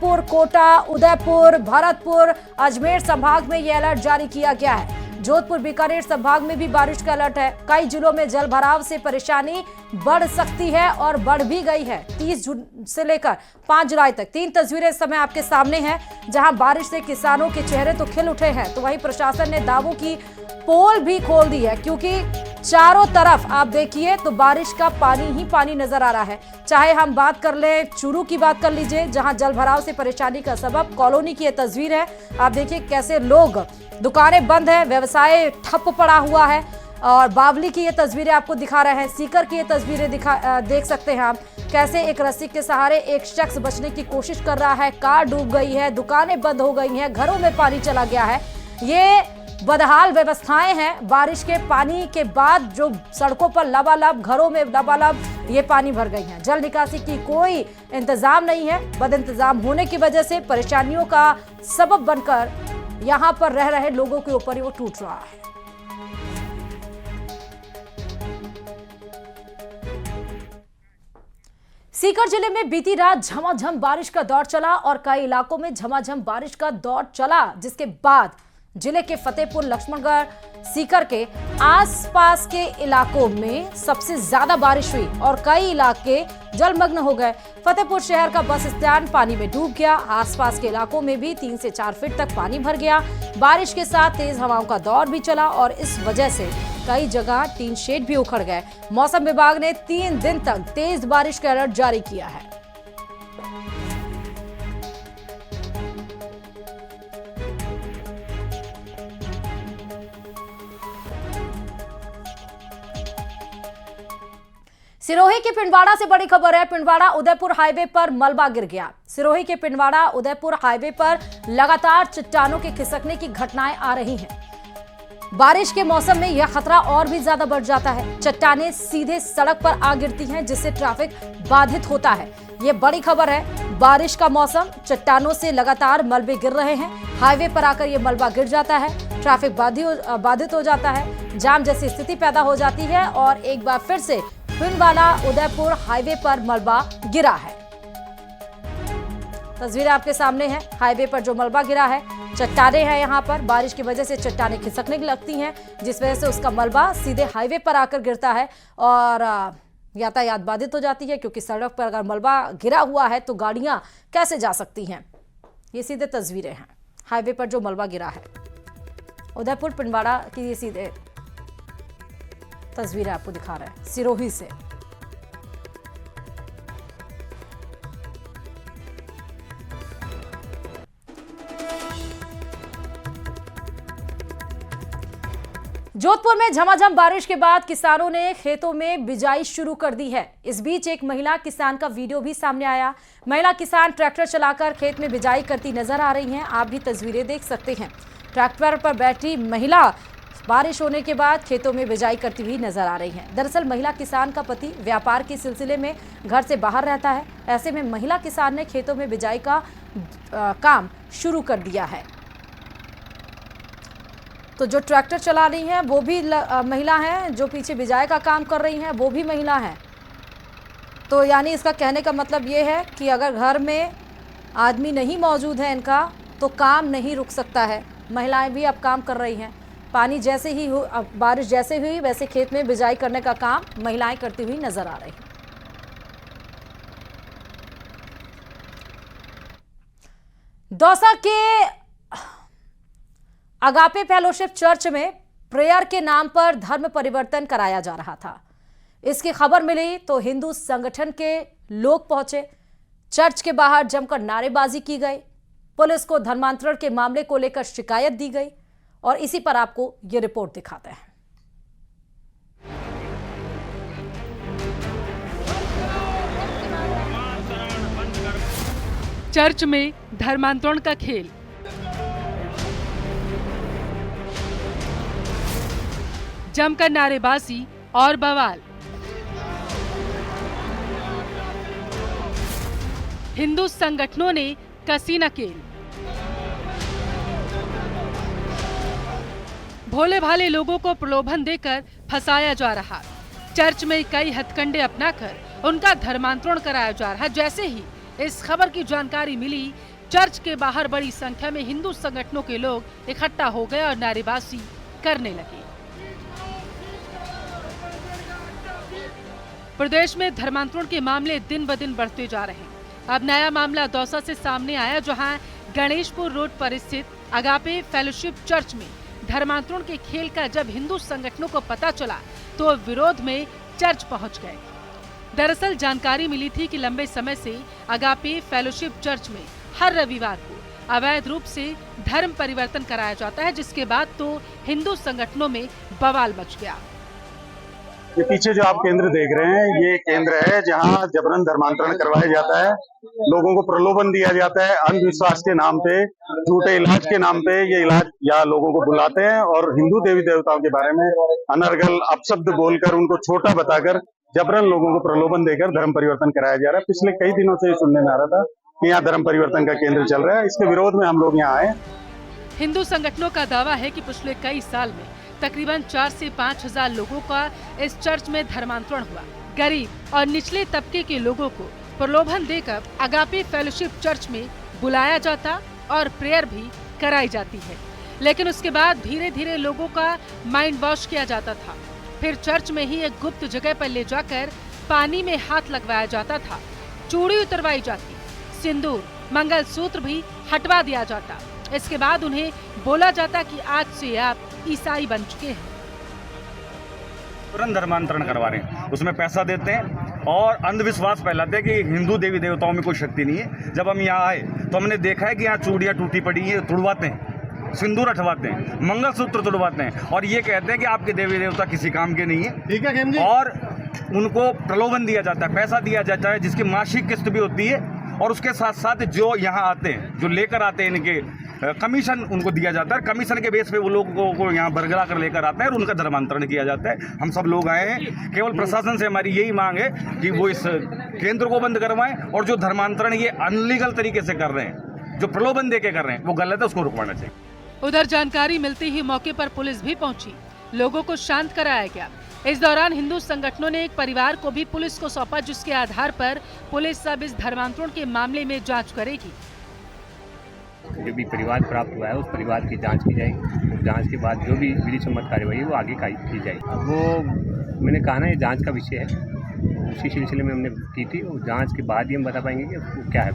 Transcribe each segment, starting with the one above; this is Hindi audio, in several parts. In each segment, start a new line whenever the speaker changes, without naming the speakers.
जयपुर, कोटा, उदयपुर, भरतपुर, अजमेर संभाग में ये अलर्ट जारी किया गया है। जोधपुर, बीकानेर संभाग में भी बारिश का अलर्ट है। कई जिलों में जल भराव से परेशानी बढ़ सकती है और बढ़ भी गई है। 30 जून से लेकर 5 जुलाई तक 3 तस्वीरें इस समय आपके सामने हैं, जहां बारिश से किसानों के चेहरे तो खिल उठे हैं, तो वहीं प्रशासन ने दावों की पोल भी खोल दी है, क्योंकि चारों तरफ आप देखिए तो बारिश का पानी ही पानी नजर आ रहा है। चाहे हम बात कर ले चूरू की, बात कर लीजिए, जहां जल भराव से परेशानी का सबब कॉलोनी की यह तस्वीर है। आप देखिए कैसे लोग, दुकानें बंद है, व्यवसाय ठप पड़ा हुआ है। और बावली की ये तस्वीरें आपको दिखा रहे हैं, सीकर की ये तस्वीरें देख सकते हैं आप, कैसे एक रस्सी के सहारे एक शख्स बचने की कोशिश कर रहा है। कार डूब गई है, दुकानें बंद हो गई हैं, घरों में पानी चला गया है। ये बदहाल व्यवस्थाएं हैं। बारिश के पानी के बाद जो सड़कों पर लबालब, घरों में लबालब ये पानी भर गई हैं। जल निकासी की कोई इंतजाम नहीं है। बद इंतजाम होने की वजह से परेशानियों का सबब बनकर यहां पर रह रहे लोगों के ऊपर वो टूट रहा है। सीकर जिले में बीती रात झमाझम बारिश का दौर चला और कई इलाकों में झमाझम बारिश का दौर चला, जिसके बाद जिले के फतेहपुर, लक्ष्मणगढ़, सीकर के आसपास के इलाकों में सबसे ज्यादा बारिश हुई और कई इलाके जलमग्न हो गए। फतेहपुर शहर का बस स्टैंड पानी में डूब गया। आसपास के इलाकों में भी 3 से 4 फीट तक पानी भर गया। बारिश के साथ तेज हवाओं का दौर भी चला और इस वजह से कई जगह टीन शेड भी उखड़ गए। मौसम विभाग ने 3 दिन तक तेज बारिश का अलर्ट जारी किया है। सिरोही के पिंडवाड़ा से बड़ी खबर है। पिंडवाड़ा उदयपुर हाईवे पर मलबा गिर गया। सिरोही के पिंडवाड़ा उदयपुर हाईवे पर लगातार चट्टानों के खिसकने की घटनाएं आ रही हैं। बारिश के मौसम में यह खतरा और भी ज्यादा बढ़ जाता है। चट्टानें सीधे सड़क पर आ गिरती हैं, जिससे ट्रैफिक बाधित होता है। ये बड़ी खबर है। बारिश का मौसम, चट्टानों से लगातार मलबे गिर रहे हैं। हाईवे पर आकर ये मलबा गिर जाता है, ट्रैफिक बाधित हो जाता है, जाम जैसी स्थिति पैदा हो जाती है और एक बार फिर से पिंडवाड़ा उदयपुर हाईवे पर मलबा गिरा है। तस्वीरें आपके सामने हैं। हाईवे पर जो मलबा गिरा है, चट्टानें हैं यहाँ पर। बारिश की वजह से चट्टानें खिसकने लगती हैं, जिस वजह से उसका मलबा सीधे हाईवे पर आकर गिरता है और यातायात बाधित हो जाती है, क्योंकि सड़क पर अगर मलबा गिरा हुआ है तो गाड़ियां कैसे जा सकती हैं। ये सीधे तस्वीरें हैं हाईवे पर जो मलबा गिरा है। उदयपुर पिंडवाड़ा की ये सीधे तस्वीरें आपको दिखा रहे हैं सिरोही से। जोधपुर में झमाझम बारिश के बाद किसानों ने खेतों में बिजाई शुरू कर दी है। इस बीच एक महिला किसान का वीडियो भी सामने आया। महिला किसान ट्रैक्टर चलाकर खेत में बिजाई करती नजर आ रही हैं। आप भी तस्वीरें देख सकते हैं। ट्रैक्टर पर बैठी महिला बारिश होने के बाद खेतों में बिजाई करती हुई नजर आ रही है। दरअसल महिला किसान का पति व्यापार के सिलसिले में घर से बाहर रहता है। ऐसे में महिला किसान ने खेतों में बिजाई का काम शुरू कर दिया है। तो जो ट्रैक्टर चला रही हैं वो भी महिला हैं, जो पीछे बिजाई का काम कर रही हैं वो भी महिला हैं। तो यानी इसका कहने का मतलब ये है कि अगर घर में आदमी नहीं मौजूद है इनका, तो काम नहीं रुक सकता है। महिलाएं भी अब काम कर रही हैं। पानी जैसे ही बारिश जैसे हुई, वैसे खेत में बिजाई करने का काम महिलाएं करती हुई नजर आ रही हैं। दौसा के अगापे फेलोशिप चर्च में प्रेयर के नाम पर धर्म परिवर्तन कराया जा रहा था। इसकी खबर मिली तो हिंदू संगठन के लोग पहुंचे। चर्च के बाहर जमकर नारेबाजी की गई। पुलिस को धर्मांतरण के मामले को लेकर शिकायत दी गई और इसी पर आपको ये रिपोर्ट दिखाते हैं।
चर्च में धर्मांतरण का खेल। जमकर नारेबाजी और बवाल। हिंदू संगठनों ने कसी नकेल। भोले भाले लोगों को प्रलोभन देकर फंसाया जा रहा। चर्च में कई हथकंडे अपनाकर उनका धर्मांतरण कराया जा रहा। जैसे ही इस खबर की जानकारी मिली, चर्च के बाहर बड़ी संख्या में हिंदू संगठनों के लोग इकट्ठा हो गए और नारेबाजी करने लगे। प्रदेश में धर्मांतरण के मामले दिन ब दिन बढ़ते जा रहे हैं। अब नया मामला दौसा से सामने आया, जहां गणेशपुर रोड पर स्थित अगापे फेलोशिप चर्च में धर्मांतरण के खेल का जब हिंदू संगठनों को पता चला तो विरोध में चर्च पहुंच गए। दरअसल जानकारी मिली थी कि लंबे समय से अगापे फेलोशिप चर्च में हर रविवार को अवैध रूप से धर्म परिवर्तन कराया जाता है, जिसके बाद तो हिंदू संगठनों में बवाल मच गया।
ये पीछे जो आप केंद्र देख रहे हैं, ये केंद्र है जहां जबरन धर्मांतरण करवाया जाता है, लोगों को प्रलोभन दिया जाता है, अंधविश्वास के नाम पे, झूठे इलाज के नाम पे ये इलाज या लोगों को बुलाते हैं और हिंदू देवी देवताओं के बारे में अनर्गल अपशब्द बोलकर, उनको छोटा बताकर जबरन लोगों को प्रलोभन देकर धर्म परिवर्तन कराया जा रहा है। पिछले कई दिनों से ये सुनने में आ रहा था कि यहाँ धर्म परिवर्तन का केंद्र चल रहा है। इसके विरोध में हम लोग यहाँ आए।
हिंदू संगठनों का दावा है कि पिछले कई साल में तकरीबन 4 से 5 हजार लोगों का इस चर्च में धर्मांतरण हुआ। गरीब और निचले तबके के लोगों को प्रलोभन देकर अगापे फेलोशिप चर्च में बुलाया जाता और प्रेयर भी कराई जाती है, लेकिन उसके बाद धीरे धीरे लोगों का माइंड वॉश किया जाता था। फिर चर्च में ही एक गुप्त जगह पर ले जाकर पानी में हाथ लगवाया जाता था, चूड़ी उतरवाई जाती, सिंदूर, मंगलसूत्र भी हटवा दिया जाता। इसके बाद उन्हें बोला जाता कि आज से आप ईसाई बन चुके हैं।
तुरंत धर्मांतरण करवा रहे हैं, उसमें पैसा देते हैं और अंधविश्वास फैलाते हैं कि हिंदू देवी देवताओं में कोई शक्ति नहीं है। जब हम यहाँ आए तो हमने देखा है कि यहाँ चूड़ियाँ टूटी पड़ी हैं, तुड़वाते हैं, सिंदूर हटवाते हैं, मंगलसूत्र तुड़वाते हैं और ये कहते हैं कि आपके देवी देवता किसी काम के नहीं है। ठीक है, और उनको प्रलोभन दिया जाता है, पैसा दिया जाता है, जिसकी मासिक किस्त भी होती है और उसके साथ साथ जो यहाँ आते हैं, जो लेकर आते हैं, इनके कमीशन उनको दिया जाता है। कमीशन के बेस पे वो लोगों को यहाँ बरगला कर लेकर आते हैं और उनका धर्मांतरण किया जाता है। हम सब लोग आए हैं, केवल प्रशासन से हमारी यही मांग है कि वो इस केंद्र को बंद करवाएं और जो धर्मांतरण ये अनलीगल तरीके से कर रहे हैं, जो प्रलोभन दे के कर रहे हैं, वो गलत है, उसको रुकवाना चाहिए।
उधर जानकारी मिलते ही मौके पर पुलिस भी पहुंची, लोगों को शांत कराया गया। इस दौरान हिंदू संगठनों ने एक परिवार को भी पुलिस को सौंपा, जिसके आधार पर पुलिस अब इस धर्मांतरण के मामले में जांच करेगी।
जो भी परिवार प्राप्त हुआ है उस परिवार की जांच की जाएगी। जांच के बाद जो भी विधि सम्मत कार्यवाही है वो आगे की जाएगी। वो मैंने कहा ना, ये जांच का विषय है, उसी सिलसिले में हमने की थी और जांच के बाद ही हम बता पाएंगे कि वो क्या है।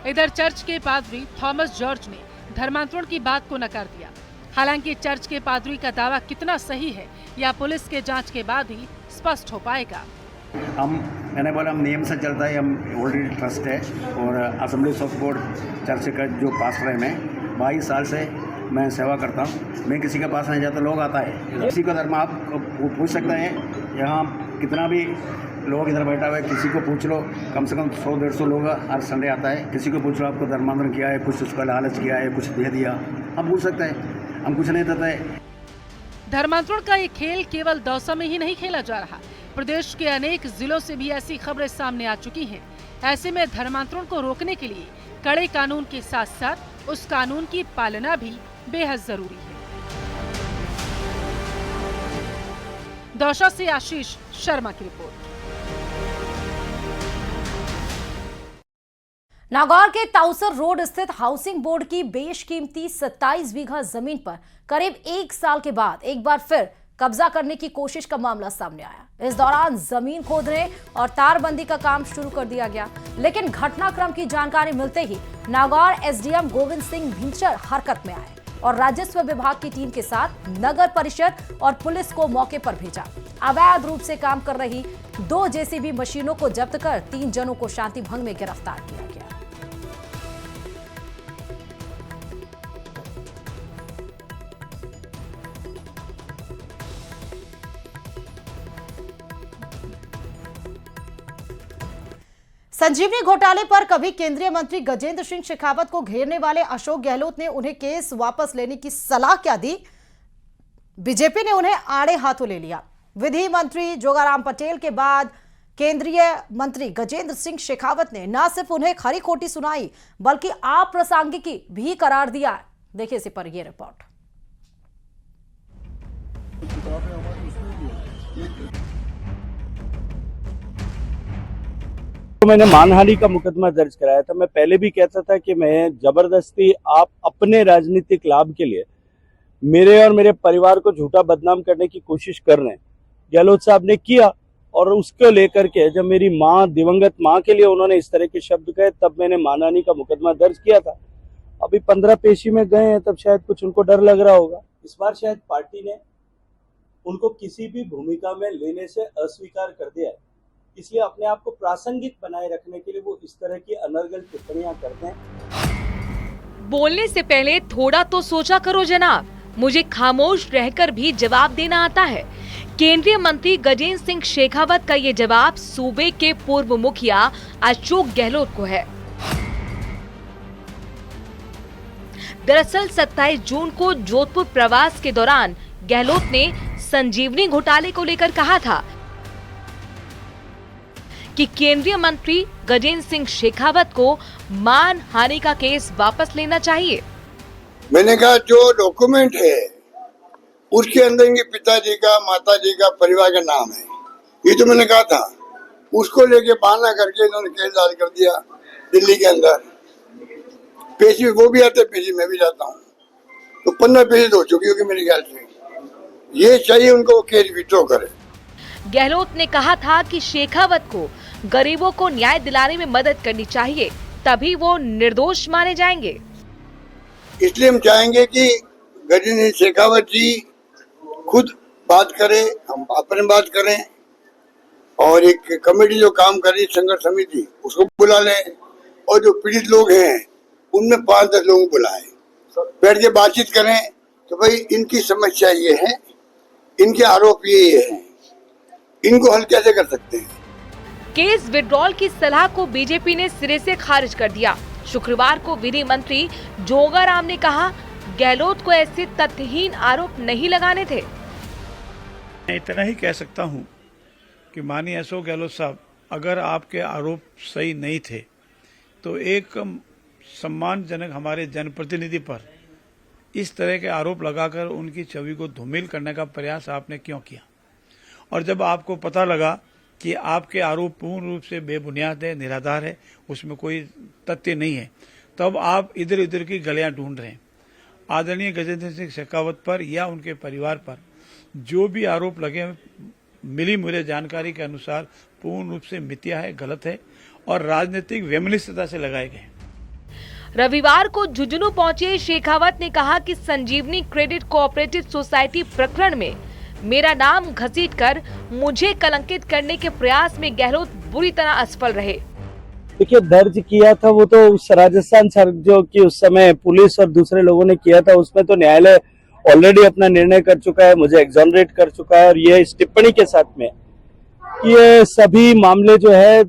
इधर चर्च के पादरी थॉमस जॉर्ज ने धर्मांतरण की बात को नकार दिया। हालांकि चर्च के पादरी का दावा कितना सही है या पुलिस के जांच के बाद ही स्पष्ट हो पाएगा।
मैंने बोला हम नियम से चलता है, हम ऑलरेडी ट्रस्ट है और असेंबलीज ऑफ गॉड चर्च का जो पास्टर है, मैं 22 साल से मैं सेवा करता हूँ। मैं किसी के पास नहीं जाता, लोग आता है, किसी का धर्म आप पूछ सकते हैं। यहाँ कितना भी लोग इधर बैठा हुआ है, किसी को पूछ लो, कम से कम 100-150 लोग हर संडे आता है। किसी को पूछ लो आपको धर्मांतरण किया है, कुछ उसका लालच किया है, कुछ दे दिया, हम पूछ सकते हैं, हम कुछ नहीं देते हैं।
धर्मांतरण का ये खेल केवल दौसा में ही नहीं खेला जा रहा, प्रदेश के अनेक जिलों से भी ऐसी खबरें सामने आ चुकी हैं। ऐसे में धर्मांतरण को रोकने के लिए कड़े कानून के साथ साथ उस कानून की पालना भी बेहद जरूरी है। दौसा से आशीष शर्मा की रिपोर्ट।
नागौर के ताउसर रोड स्थित हाउसिंग बोर्ड की बेशकीमती 27 बीघा जमीन पर करीब 1 साल के बाद एक बार फिर कब्जा करने की कोशिश का मामला सामने आया। इस दौरान जमीन खोदने और तारबंदी का काम शुरू कर दिया गया, लेकिन घटनाक्रम की जानकारी मिलते ही नागौर एसडीएम गोविंद सिंह भिंचर हरकत में आए और राजस्व विभाग की टीम के साथ नगर परिषद और पुलिस को मौके पर भेजा। अवैध रूप से काम कर रही 2 जेसीबी मशीनों को जब्त कर 3 जनों को शांति भंग में गिरफ्तार किया गया। संजीवनी घोटाले पर कभी केंद्रीय मंत्री गजेंद्र सिंह शेखावत को घेरने वाले अशोक गहलोत ने उन्हें केस वापस लेने की सलाह क्या दी? बीजेपी ने उन्हें आड़े हाथों ले लिया। विधि मंत्री जोगाराम पटेल के बाद केंद्रीय मंत्री गजेंद्र सिंह शेखावत ने न सिर्फ उन्हें खरी खोटी सुनाई बल्कि अप्रासंगिकी भी करार दिया। देखिए इसी पर यह रिपोर्ट।
तो मैंने मानहानि का मुकदमा दर्ज कराया था। मैं पहले भी कहता था कि मैं जबरदस्ती आप अपने राजनीतिक लाभ के लिए मेरे और मेरे परिवार को झूठा बदनाम करने की कोशिश कर रहे हैं। गहलोत साहब ने किया और उसको लेकर के जब मेरी माँ, दिवंगत माँ के लिए उन्होंने इस तरह के शब्द कहे, तब मैंने मानहानि का मुकदमा दर्ज किया था। अभी 15 पेशी में गए हैं, तब शायद कुछ उनको डर लग रहा होगा। इस बार शायद पार्टी ने उनको किसी भी भूमिका में लेने से अस्वीकार कर दिया है, इसलिए अपने आप को प्रासंगिक बनाए रखने के लिए वो इस तरह की अनर्गल टिप्पणियां करते हैं।
बोलने से पहले थोड़ा तो सोचा करो जनाब, मुझे खामोश रहकर भी जवाब देना आता है। केंद्रीय मंत्री गजेंद्र सिंह शेखावत का ये जवाब सूबे के पूर्व मुखिया अशोक गहलोत को है। दरअसल 27 जून को जोधपुर प्रवास के दौरान गहलोत ने संजीवनी घोटाले को लेकर कहा था कि केंद्रीय मंत्री गजेंद्र सिंह शेखावत को मानहानि का केस वापस लेना चाहिए।
मैंने कहा जो डॉक्यूमेंट है उसके अंदर इनके पिताजी का, माताजी का, परिवार का नाम है, ये तो मैंने कहा था। उसको लेके बहाना करके इन्होंने केस दायर कर दिया दिल्ली के अंदर। पेशी वो भी आते, पेशी मैं भी जाता हूँ, तो 15 पेशी हो चुकी होगी मेरे ख्याल से। ये चाहिए उनको केस विड्रॉ करे।
गहलोत ने कहा था कि शेखावत को गरीबों को न्याय दिलाने में मदद करनी चाहिए, तभी वो निर्दोष माने जाएंगे।
इसलिए हम चाहेंगे कि गजेंद्र सिंह शेखावत जी खुद बात करें, हम अपने बात करें, और एक कमेटी जो काम कर रही संघर्ष समिति उसको बुला लें, और जो पीड़ित लोग हैं उनमें 5-10 लोगों को बुलाएं, बैठ के बातचीत करें तो भाई इनकी समस्या ये है, इनके आरोप ये है, इनको हल कैसे कर सकते हैं।
केस विड्रॉल की सलाह को बीजेपी ने सिरे से खारिज कर दिया। शुक्रवार को विधि मंत्री जोगाराम ने कहा, गहलोत को ऐसे तथ्यहीन आरोप नहीं लगाने थे।
मैं इतना ही कह सकता हूं कि माननीय अशोक गहलोत साहब, अगर आपके आरोप सही नहीं थे तो एक सम्मानजनक हमारे जनप्रतिनिधि पर इस तरह के आरोप लगाकर उनकी छवि को धूमिल करने का प्रयास आपने क्यों किया? और जब आपको पता लगा कि आपके आरोप पूर्ण रूप से बेबुनियाद है, निराधार है, उसमें कोई तथ्य नहीं है, तब आप इधर उधर की गलियां ढूंढ रहे हैं। आदरणीय गजेंद्र सिंह शेखावत पर या उनके परिवार पर जो भी आरोप लगे, मिली मुझे जानकारी के अनुसार पूर्ण रूप से मिथ्या है, गलत है और राजनीतिक वैमनस्यता से लगाए गए।
रविवार को झुंझुनू पहुंचे शेखावत ने कहा कि संजीवनी क्रेडिट कोऑपरेटिव सोसाइटी प्रकरण में मेरा नाम घसीटकर मुझे कलंकित करने के प्रयास में गहलोत बुरी तरह असफल रहे।
देखिए, दर्ज किया था वो तो उस राजस्थान सर जो कि उस समय पुलिस और दूसरे लोगों ने किया था, उसमें तो न्यायालय ऑलरेडी अपना निर्णय कर चुका है, मुझे एग्जोनरेट कर चुका है। और ये इस टिप्पणी के साथ में ये सभी मामले जो है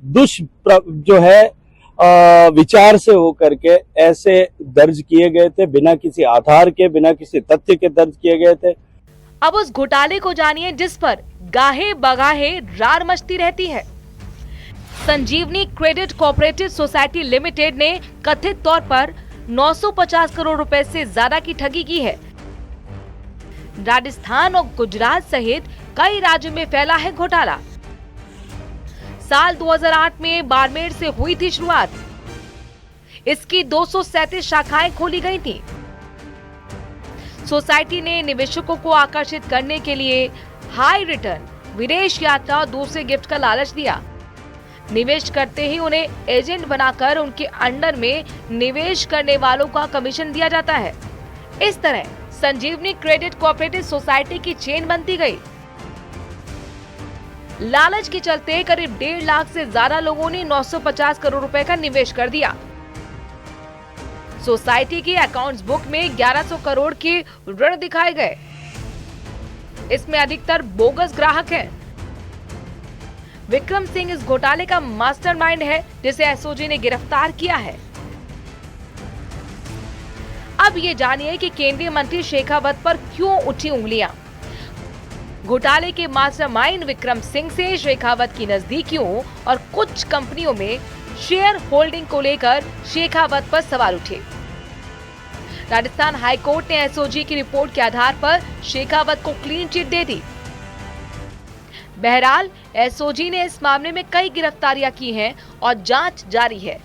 जो है विचार से होकर के ऐसे दर्ज किए गए थे, बिना किसी आधार के, बिना किसी तथ्य के दर्ज किए गए थे।
अब उस घोटाले को जानिए जिस पर गाहे बगाहे रार मचती रहती है। संजीवनी क्रेडिट कोऑपरेटिव सोसाइटी लिमिटेड ने कथित तौर पर 950 करोड़ रुपए से ज्यादा की ठगी की है। राजस्थान और गुजरात सहित कई राज्यों में फैला है घोटाला। साल 2008 में बाड़मेर से हुई थी शुरुआत। इसकी 237 शाखाएं खोली गई थी। सोसाइटी ने निवेशकों को आकर्षित करने के लिए हाई रिटर्न, विदेश यात्रा और दूसरे गिफ्ट का लालच दिया। निवेश करते ही उन्हें एजेंट बनाकर उनके अंडर में निवेश करने वालों का कमीशन दिया जाता है। इस तरह संजीवनी क्रेडिट कोऑपरेटिव सोसाइटी की चेन बनती गई। लालच के चलते करीब 1.5 लाख से ज्यादा लोगों ने 950 करोड़ रुपए का निवेश कर दिया। सोसाइटी की अकाउंट्स बुक में 1100 करोड़ के ऋण दिखाए गए। इसमें अधिकतर बोगस ग्राहक हैं। विक्रम सिंह इस घोटाले का मास्टरमाइंड है, जिसे एसओजी ने गिरफ्तार किया है। अब ये जानिए कि केंद्रीय मंत्री शेखावत पर क्यों उठी उंगलियां। घोटाले के मास्टरमाइंड विक्रम सिंह से शेखावत की नजदीकियों और कुछ कंपनियों में शेयर होल्डिंग को लेकर शेखावत पर सवाल उठे। राजस्थान हाईकोर्ट ने एसओजी की रिपोर्ट के आधार पर शेखावत को क्लीन चिट दे दी। बहरहाल एसओजी ने इस मामले में कई गिरफ्तारियां की हैं और जांच जारी है।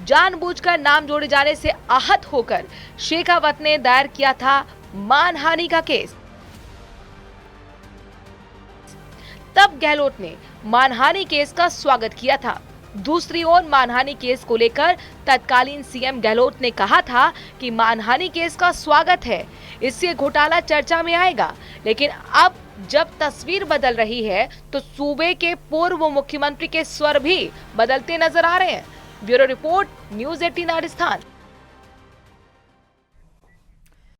जानबूझकर नाम जोड़े जाने से आहत होकर शेखावत ने दायर किया था मानहानि का केस। तब गहलोत ने मानहानि केस का स्वागत किया था। दूसरी ओर मानहानि केस को लेकर तत्कालीन सीएम गहलोत ने कहा था कि मानहानि केस का स्वागत है, इससे घोटाला चर्चा में आएगा। लेकिन अब जब तस्वीर बदल रही है तो सूबे के पूर्व मुख्यमंत्री के स्वर भी बदलते नजर आ रहे हैं। Bureau report, news 18 Rajasthan.